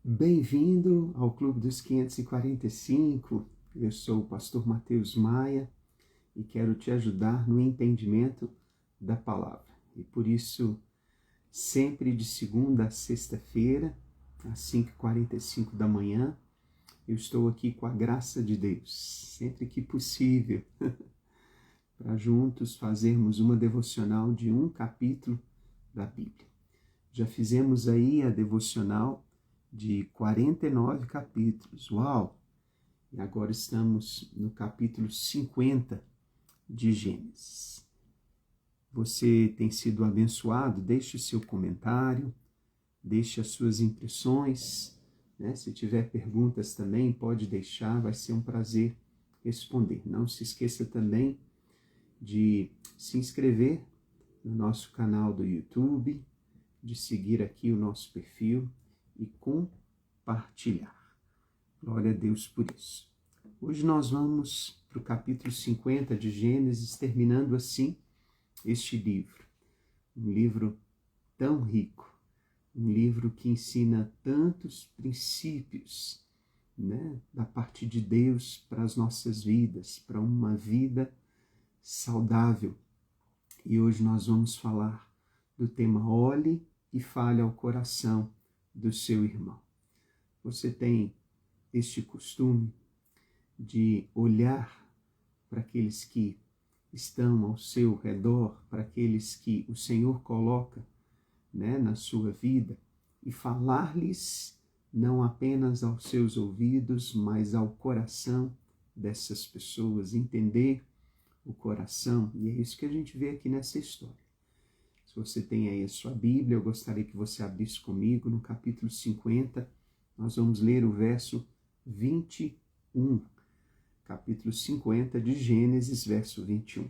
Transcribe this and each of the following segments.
Bem-vindo ao Clube dos 545. Eu sou o pastor Mateus Maia e quero te ajudar no entendimento da palavra. E por isso, sempre de segunda a sexta-feira, às 5h45 da manhã, eu estou aqui com a graça de Deus, sempre que possível, para juntos fazermos uma devocional de um capítulo da Bíblia. Já fizemos aí a devocional de 49 capítulos. Uau! E agora estamos no capítulo 50 de Gênesis. Você tem sido abençoado? Deixe seu comentário, deixe as suas impressões, né? Se tiver perguntas também, pode deixar, vai ser um prazer responder. Não se esqueça também de se inscrever no nosso canal do YouTube, de seguir aqui o nosso perfil e compartilhar. Glória a Deus por isso. Hoje nós vamos para o capítulo 50 de Gênesis, terminando assim este livro. Um livro tão rico, um livro que ensina tantos princípios, né, da parte de Deus para as nossas vidas, para uma vida saudável. E hoje nós vamos falar do tema Olhe e fale ao coração do seu irmão. Você tem este costume de olhar para aqueles que estão ao seu redor, para aqueles que o Senhor coloca, né, na sua vida, e falar-lhes não apenas aos seus ouvidos, mas ao coração dessas pessoas, entender o coração, e é isso que a gente vê aqui nessa história. Se você tem aí a sua Bíblia, eu gostaria que você abrisse comigo no capítulo 50, nós vamos ler o verso 21, capítulo 50 de Gênesis, verso 21.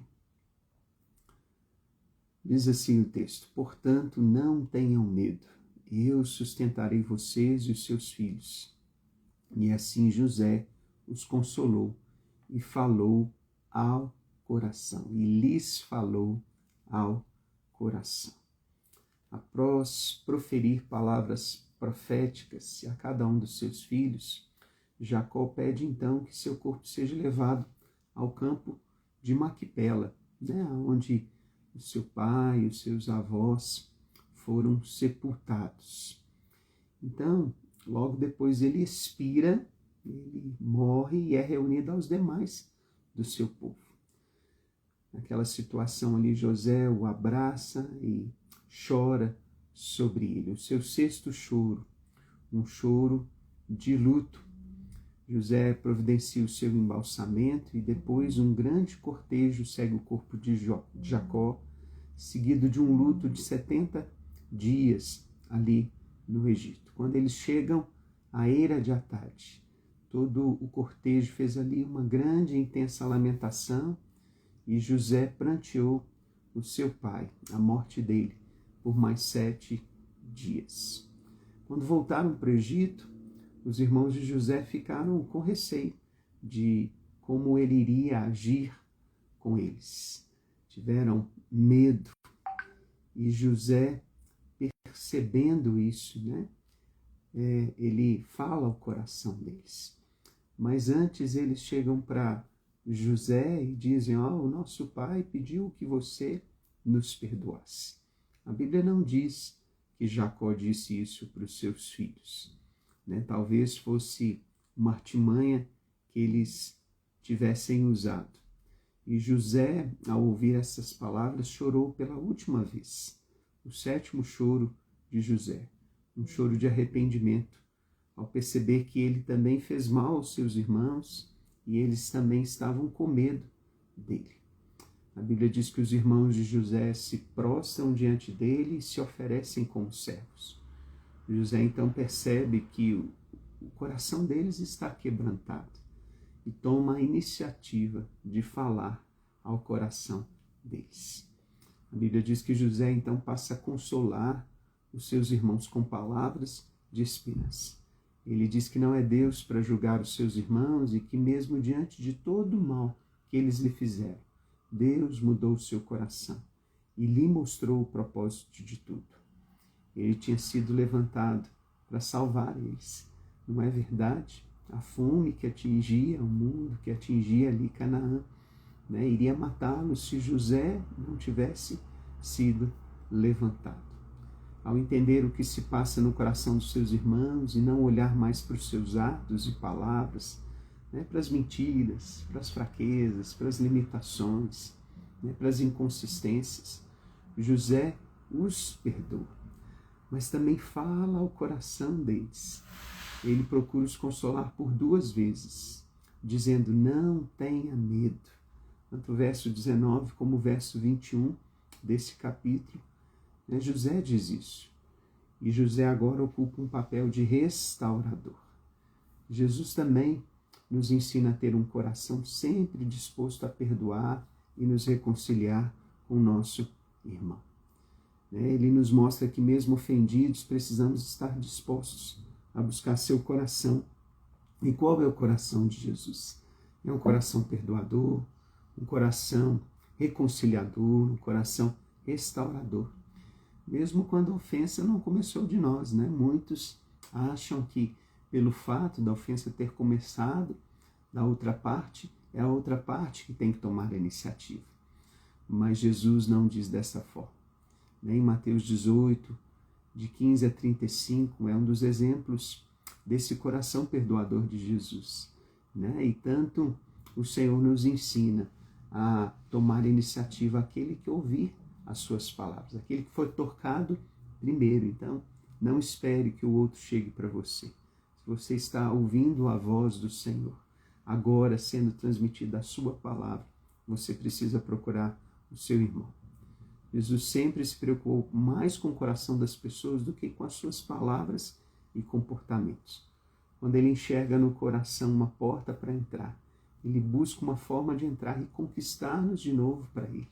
Diz assim o texto: Portanto, não tenham medo, eu sustentarei vocês e os seus filhos. E assim José os consolou e falou ao coração, e lhes falou ao coração. Após proferir palavras proféticas a cada um dos seus filhos, Jacó pede então que seu corpo seja levado ao campo de Maquipela, né, onde o seu pai e os seus avós foram sepultados. Então, logo depois ele expira, ele morre e é reunido aos demais do seu povo. Naquela situação ali, José o abraça e chora sobre ele. O seu sexto choro, um choro de luto. José providencia o seu embalsamento e depois um grande cortejo segue o corpo de Jacó, seguido de um luto de 70 dias ali no Egito. Quando eles chegam à eira de Atade, todo o cortejo fez ali uma grande e intensa lamentação e José pranteou o seu pai, a morte dele, por mais 7 dias. Quando voltaram para o Egito, os irmãos de José ficaram com receio de como ele iria agir com eles. Tiveram medo. E José, percebendo isso, né, ele fala ao coração deles. Mas antes eles chegam para José e dizem: o nosso pai pediu que você nos perdoasse. A Bíblia não diz que Jacó disse isso para os seus filhos, né? Talvez fosse uma artimanha que eles tivessem usado. E José, ao ouvir essas palavras, chorou pela última vez. O 7º choro de José, um choro de arrependimento, ao perceber que ele também fez mal aos seus irmãos e eles também estavam com medo dele. A Bíblia diz que os irmãos de José se prostram diante dele e se oferecem como servos. José então percebe que o coração deles está quebrantado e toma a iniciativa de falar ao coração deles. A Bíblia diz que José então passa a consolar os seus irmãos com palavras de esperança. Ele diz que não é Deus para julgar os seus irmãos e que mesmo diante de todo o mal que eles lhe fizeram, Deus mudou o seu coração e lhe mostrou o propósito de tudo. Ele tinha sido levantado para salvar eles. Não é verdade? A fome que atingia o mundo, que atingia ali Canaã, né, iria matá-los se José não tivesse sido levantado. Ao entender o que se passa no coração dos seus irmãos e não olhar mais para os seus atos e palavras, né, para as mentiras, para as fraquezas, para as limitações, né, para as inconsistências, José os perdoa, mas também fala ao coração deles. Ele procura os consolar por 2 vezes, dizendo: não tenha medo. Tanto o verso 19 como o verso 21 desse capítulo, né, José diz isso. E José agora ocupa um papel de restaurador. Jesus também nos ensina a ter um coração sempre disposto a perdoar e nos reconciliar com o nosso irmão. Ele nos mostra que mesmo ofendidos precisamos estar dispostos a buscar seu coração. E qual é o coração de Jesus? É um coração perdoador, um coração reconciliador, um coração restaurador. Mesmo quando a ofensa não começou de nós, né? Muitos acham que pelo fato da ofensa ter começado da outra parte, é a outra parte que tem que tomar a iniciativa. Mas Jesus não diz dessa forma. Em Mateus 18, de 15 a 35, é um dos exemplos desse coração perdoador de Jesus. E tanto o Senhor nos ensina a tomar a iniciativa aquele que ouvir as suas palavras, aquele que foi tocado primeiro. Então, não espere que o outro chegue para você. Se você está ouvindo a voz do Senhor, agora sendo transmitida a sua palavra, você precisa procurar o seu irmão. Jesus sempre se preocupou mais com o coração das pessoas do que com as suas palavras e comportamentos. Quando ele enxerga no coração uma porta para entrar, ele busca uma forma de entrar e conquistar-nos de novo para ele.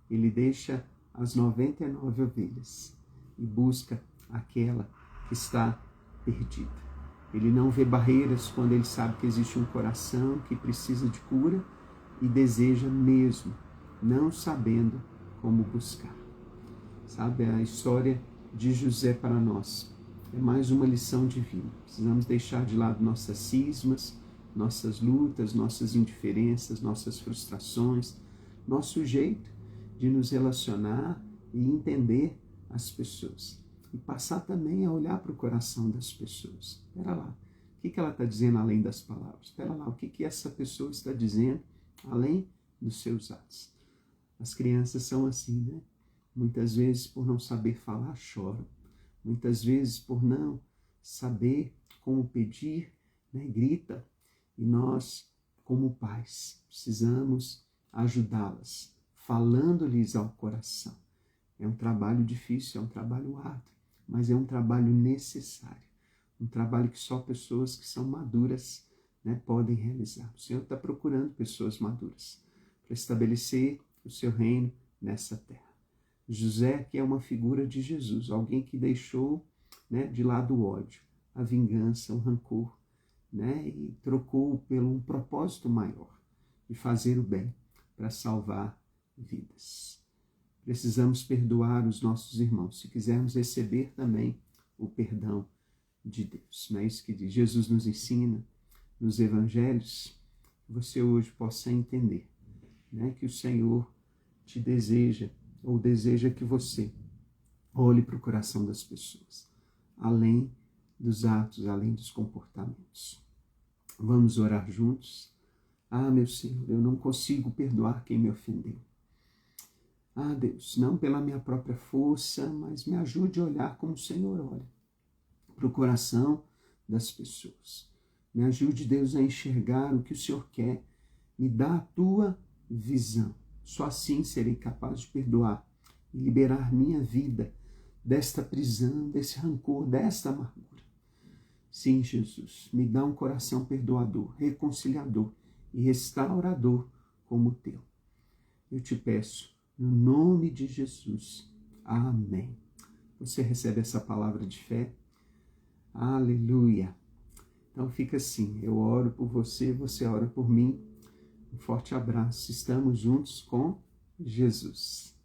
Ele deixa as 99 ovelhas e busca aquela que está perdida. Ele não vê barreiras quando ele sabe que existe um coração que precisa de cura e deseja mesmo, não sabendo como buscar. Sabe, a história de José para nós é mais uma lição divina. Precisamos deixar de lado nossas cismas, nossas lutas, nossas indiferenças, nossas frustrações, nosso jeito de nos relacionar e entender as pessoas. E passar também a olhar para o coração das pessoas. Espera lá, o que ela está dizendo além das palavras? Espera lá, o que essa pessoa está dizendo além dos seus atos? As crianças são assim, né? Muitas vezes, por não saber falar, choram. Muitas vezes, por não saber como pedir, né, grita. E nós, como pais, precisamos ajudá-las, falando-lhes ao coração. É um trabalho difícil, é um trabalho árduo, mas é um trabalho necessário. Um trabalho que só pessoas que são maduras, né, podem realizar. O Senhor está procurando pessoas maduras para estabelecer o seu reino nessa terra. José, que é uma figura de Jesus, alguém que deixou, né, de lado o ódio, a vingança, o rancor, né, e trocou por um propósito maior de fazer o bem para salvar vidas. Precisamos perdoar os nossos irmãos, se quisermos receber também o perdão de Deus. Não é isso que diz? Jesus nos ensina nos evangelhos, que você hoje possa entender, né, que o Senhor te deseja, ou deseja que você olhe para o coração das pessoas, além dos atos, além dos comportamentos. Vamos orar juntos? Meu Senhor, eu não consigo perdoar quem me ofendeu. Deus, não pela minha própria força, mas me ajude a olhar como o Senhor olha para o coração das pessoas. Me ajude, Deus, a enxergar o que o Senhor quer. Me dá a tua visão. Só assim serei capaz de perdoar e liberar minha vida desta prisão, desse rancor, desta amargura. Sim, Jesus, me dá um coração perdoador, reconciliador e restaurador como o teu. Eu te peço, no nome de Jesus. Amém. Você recebe essa palavra de fé? Aleluia. Então fica assim, eu oro por você, você ora por mim. Um forte abraço. Estamos juntos com Jesus.